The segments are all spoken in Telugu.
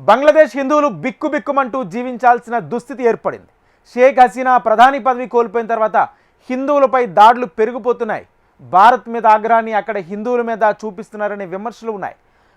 బంగ్లాదేశ్ హిందువులు బిక్కుబిక్కుమంటూ జీవించాల్సిన దుస్థితి ఏర్పడింది. షేక్ హసీనా ప్రధాని పదవి కోల్పోయిన తర్వాత హిందువులపై దాడులు పెరిగిపోతున్నాయి. భారత్ మీద ఆగ్రహాన్ని అక్కడ హిందువుల మీద చూపిస్తున్నారనే విమర్శలు ఉన్నాయి.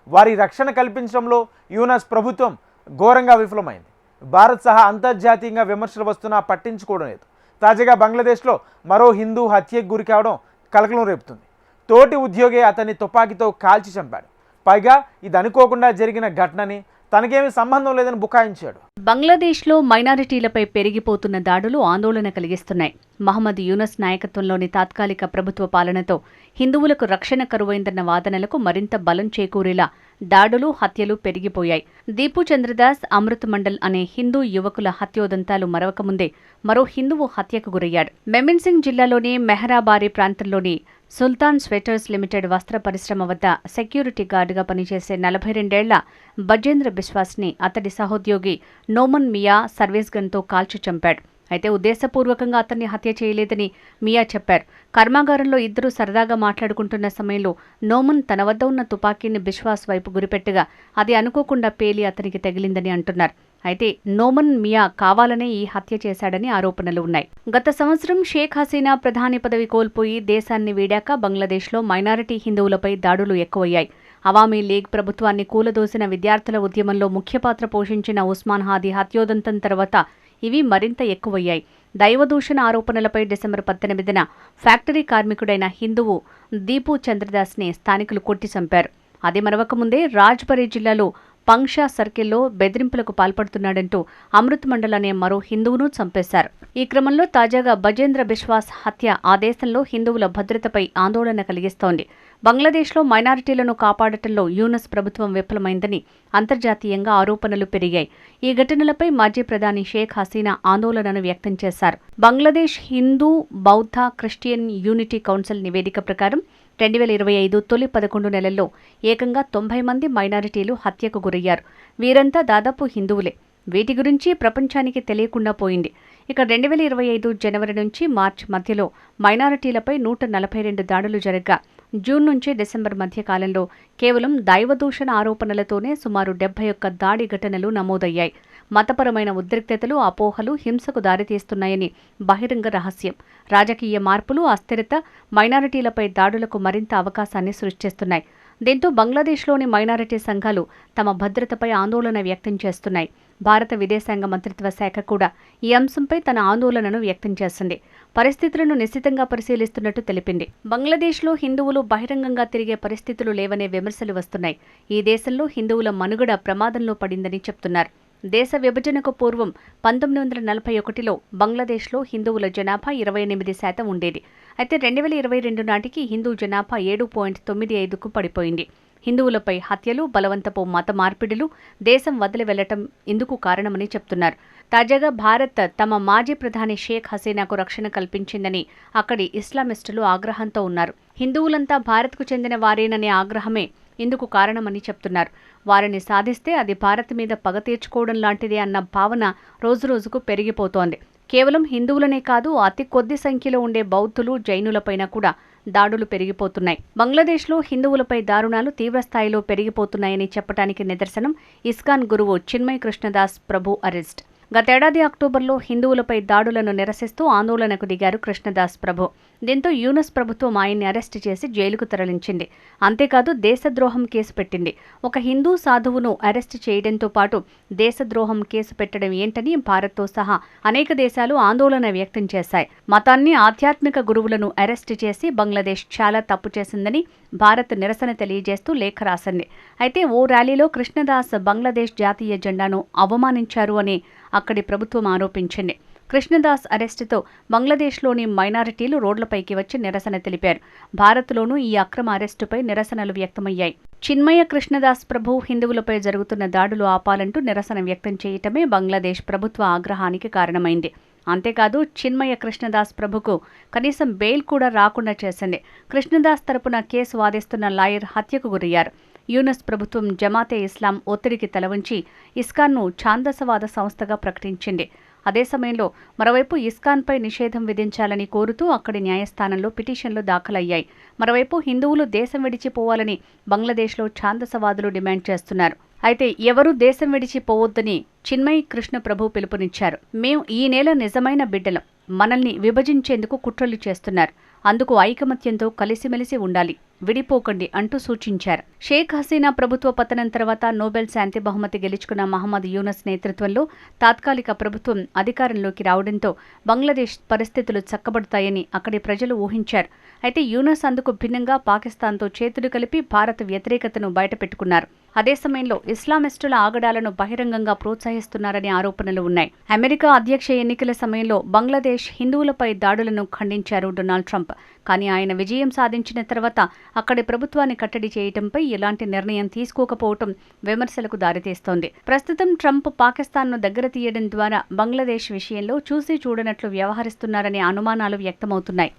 వారి రక్షణ కల్పించడంలో యూనస్ ప్రభుత్వం ఘోరంగా విఫలమైంది. భారత్ సహా అంతర్జాతీయంగా విమర్శలు వస్తున్నా పట్టించుకోవడం లేదు. తాజాగా బంగ్లాదేశ్లో మరో హిందూ హత్యకు గురి కావడం కలకలం రేపుతుంది. తోటి ఉద్యోగి అతన్ని తుపాకీతో కాల్చి చంపాడు. పైగా ఇది అనుకోకుండా జరిగిన ఘటనని, తనకేమీ సంబంధం లేదని బుకాయించాడు. బంగ్లాదేశ్లో మైనారిటీలపై పెరిగిపోతున్న దాడులు ఆందోళన కలిగిస్తున్నాయి. మహమ్మద్ యూనస్ నాయకత్వంలోని తాత్కాలిక ప్రభుత్వ పాలనతో హిందువులకు రక్షణ కరువైందన్న వాదనలకు మరింత బలం చేకూరేలా దాడులు, హత్యలు పెరిగిపోయాయి. దీపు చంద్రదాస్, అమృత్ మండల్ అనే హిందూ యువకుల హత్యోదంతాలు మరవకముందే మరో హిందువు హత్యకు గురయ్యాడు. మెమిన్సింగ్ జిల్లాలోని మెహరాబారీ ప్రాంతంలోని సుల్తాన్ స్వెటర్స్ లిమిటెడ్ వస్త్ర పరిశ్రమ వద్ద సెక్యూరిటీ గార్డుగా పనిచేసే 42 ఏళ్ల బజేంద్ర బిశ్వాస్ని అతడి సహోద్యోగి నోమన్ మియా సర్వీస్ గన్తో కాల్చి చంపాడు. అయితే ఉద్దేశపూర్వకంగా అతన్ని హత్య చేయలేదని మియా చెప్పారు. కర్మాగారంలో ఇద్దరు సరదాగా మాట్లాడుకుంటున్న సమయంలో నోమన్ తన వద్ద ఉన్న తుపాకీని బిశ్వాస్ వైపు గురిపెట్టగా అది అనుకోకుండా పేలి అతనికి తగిలిందని అంటున్నారు. అయితే నోమన్ మియా కావాలనే ఈ హత్య చేశాడని ఆరోపణలు ఉన్నాయి. గత సంవత్సరం షేక్ హసీనా ప్రధాని పదవి కోల్పోయి దేశాన్ని వీడాక బంగ్లాదేశ్లో మైనారిటీ హిందువులపై దాడులు ఎక్కువయ్యాయి. అవామీ లీగ్ ప్రభుత్వాన్ని కూలదోసిన విద్యార్థుల ఉద్యమంలో ముఖ్య పాత్ర పోషించిన ఉస్మాన్ హాదీ హత్యోదంతం తర్వాత ఇవి మరింత ఎక్కువయ్యాయి. దైవదూషణ ఆరోపణలపై డిసెంబర్ 18న ఫ్యాక్టరీ కార్మికుడైన హిందువు దీపు చంద్రదాస్ని స్థానికులు కొట్టి చంపారు. అది మరవకముందే రాజ్బరీ జిల్లాలో పంక్షా సర్కిల్లో బెదిరింపులకు పాల్పడుతున్నాడంటూ అమృత్ మండల్ అనే మరో హిందువును చంపేశారు. ఈ క్రమంలో తాజాగా బజేంద్ర బిశ్వాస్ హత్య ఆ దేశంలో హిందువుల భద్రతపై ఆందోళన కలిగిస్తోంది. బంగ్లాదేశ్లో మైనారిటీలను కాపాడటంలో యూనస్ ప్రభుత్వం విఫలమైందని అంతర్జాతీయంగా ఆరోపణలు పెరిగాయి. ఈ ఘటనలపై మాజీ ప్రధాని షేక్ హసీనా ఆందోళనను వ్యక్తం చేశారు. బంగ్లాదేశ్ హిందూ, బౌద్ధ, క్రిస్టియన్ యూనిటీ కౌన్సిల్ నివేదిక ప్రకారం 2025 తొలి 11 నెలల్లో ఏకంగా 90 మంది మైనారిటీలు హత్యకు గురయ్యారు. వీరంతా దాదాపు హిందువులే. వీటి గురించి ప్రపంచానికి తెలియకుండా పోయింది. ఇక 2025 జనవరి నుంచి మార్చి మధ్యలో మైనారిటీలపై 142 దాడులు జరగ్గా జూన్ నుంచి డిసెంబర్ మధ్య కాలంలో కేవలం దైవదూషణ ఆరోపణలతోనే సుమారు 71 దాడి ఘటనలు నమోదయ్యాయి. మతపరమైన ఉద్రిక్తతలు, అపోహలు హింసకు దారితీస్తున్నాయని బహిరంగ రహస్యం. రాజకీయ మార్పులు, అస్థిరత మైనారిటీలపై దాడులకు మరింత అవకాశాన్ని సృష్టిస్తున్నాయి. దీంతో బంగ్లాదేశ్లోని మైనారిటీ సంఘాలు తమ భద్రతపై ఆందోళన వ్యక్తం చేస్తున్నాయి. భారత విదేశాంగ మంత్రిత్వ శాఖ కూడా ఈ అంశంపై తన ఆందోళనను వ్యక్తం చేసింది. పరిస్థితులను నిశితంగా పరిశీలిస్తున్నట్టు తెలిపింది. బంగ్లాదేశ్లో హిందువులు బహిరంగంగా తిరిగే పరిస్థితులు లేవనే విమర్శలు వస్తున్నాయి. ఈ దేశంలో హిందువుల మనుగడ ప్రమాదంలో పడిందని చెప్తున్నారు. దేశ విభజనకు పూర్వం 1941లో బంగ్లాదేశ్లో హిందువుల జనాభా 28% ఉండేది. అయితే 2022 నాటికి హిందూ జనాభా 7.95కు పడిపోయింది. హిందువులపై హత్యలు, బలవంతపు మత మార్పిడులు, దేశం వదిలి వెళ్లటం ఇందుకు కారణమని చెప్తున్నారు. తాజాగా భారత్ తమ మాజీ ప్రధాని షేక్ హసీనాకు రక్షణ కల్పించిందని అక్కడి ఇస్లామిస్టులు ఆగ్రహంతో ఉన్నారు. హిందువులంతా భారత్కు చెందిన వారేననే ఆగ్రహమే ఇందుకు కారణమని చెప్తున్నారు. వారిని సాధిస్తే అది భారత్ మీద పగ తీర్చుకోవడం లాంటిదే అన్న భావన రోజురోజుకు పెరిగిపోతోంది. కేవలం హిందువులనే కాదు, అతి కొద్ది సంఖ్యలో ఉండే బౌద్ధులు, జైనులపైన కూడా దాడులు పెరిగిపోతున్నాయి. బంగ్లాదేశ్లో హిందువులపై దారుణాలు తీవ్రస్థాయిలో పెరిగిపోతున్నాయని చెప్పడానికి నిదర్శనం ఇస్కాన్ గురువు చిన్మయ్ కృష్ణదాస్ ప్రభు అరెస్ట్. గతేడాది అక్టోబర్లో హిందువులపై దాడులను నిరసిస్తూ ఆందోళనకు దిగారు కృష్ణదాస్ ప్రభు. దీంతో యూనస్ ప్రభుత్వం ఆయన్ని అరెస్టు చేసి జైలుకు తరలించింది. అంతేకాదు దేశద్రోహం కేసు పెట్టింది. ఒక హిందూ సాధువును అరెస్టు చేయడంతో పాటు దేశద్రోహం కేసు పెట్టడం ఏంటని భారత్తో సహా అనేక దేశాలు ఆందోళన వ్యక్తం చేశాయి. మతాన్ని, ఆధ్యాత్మిక గురువులను అరెస్టు చేసి బంగ్లాదేశ్ చాలా తప్పు చేసిందని భారత్ నిరసన తెలియజేస్తూ లేఖ రాసింది. అయితే ఓ ర్యాలీలో కృష్ణదాస్ బంగ్లాదేశ్ జాతీయ జెండాను అవమానించారు అని అక్కడి ప్రభుత్వం ఆరోపించింది. కృష్ణదాస్ అరెస్టుతో బంగ్లాదేశ్లోని మైనారిటీలు రోడ్లపైకి వచ్చి నిరసన తెలిపారు. భారత్లోనూ ఈ అక్రమ అరెస్టుపై నిరసనలు వ్యక్తమయ్యాయి. చిన్మయ కృష్ణదాస్ ప్రభు హిందువులపై జరుగుతున్న దాడులు ఆపాలంటూ నిరసన వ్యక్తం చేయటమే బంగ్లాదేశ్ ప్రభుత్వ ఆగ్రహానికి కారణమైంది. అంతేకాదు చిన్మయ కృష్ణదాస్ ప్రభుకు కనీసం బెయిల్ కూడా రాకుండా చేసింది. కృష్ణదాస్ తరపున కేసు వాదిస్తున్న లాయర్ హత్యకు గురయ్యారు. యూనస్ ప్రభుత్వం జమాతే ఇస్లాం ఒత్తిడికి తలవంచి ఇస్కాన్ను ఛాందసవాద సంస్థగా ప్రకటించింది. అదే సమయంలో మరోవైపు ఇస్కాన్పై నిషేధం విధించాలని కోరుతూ అక్కడి న్యాయస్థానంలో పిటిషన్లు దాఖలయ్యాయి. మరోవైపు హిందువులు దేశం విడిచిపోవాలని బంగ్లాదేశ్లో ఛాందసవాదులు డిమాండ్ చేస్తున్నారు. అయితే ఎవరూ దేశం విడిచి పోవద్దని చిన్మయి కృష్ణ ప్రభు పిలుపునిచ్చారు. మేం ఈ నెల నిజమైన బిడ్డలం, మనల్ని విభజించేందుకు కుట్రలు చేస్తున్నారు, అందుకు ఐకమత్యంతో కలిసిమెలిసి ఉండాలి, విడిపోకండి అంటూ సూచించారు. షేక్ హసీనా ప్రభుత్వ పతనం తర్వాత నోబెల్ శాంతి బహుమతి గెలుచుకున్న మహమ్మద్ యూనస్ నేతృత్వంలో తాత్కాలిక ప్రభుత్వం అధికారంలోకి రావడంతో బంగ్లాదేశ్ పరిస్థితులు చక్కబడతాయని అక్కడి ప్రజలు ఊహించారు. అయితే యూనస్ అందుకు భిన్నంగా పాకిస్తాన్తో చేతులు కలిపి భారత్ వ్యతిరేకతను బయటపెట్టుకున్నారు. అదే సమయంలో ఇస్లామిస్టుల ఆగడాలను బహిరంగంగా ప్రోత్సహిస్తున్నారనే ఆరోపణలు ఉన్నాయి. అమెరికా అధ్యక్ష ఎన్నికల సమయంలో బంగ్లాదేశ్ హిందువులపై దాడులను ఖండించారు డొనాల్డ్ ట్రంప్. కానీ ఆయన విజయం సాధించిన తర్వాత అక్కడి ప్రభుత్వాన్ని కట్టడి చేయడంపై ఎలాంటి నిర్ణయం తీసుకోకపోవటం విమర్శలకు దారితీస్తోంది. ప్రస్తుతం ట్రంప్ పాకిస్తాన్ను దగ్గర తీయడం ద్వారా బంగ్లాదేశ్ విషయంలో చూసి చూడనట్లు వ్యవహరిస్తున్నారనే అనుమానాలు వ్యక్తమవుతున్నాయి.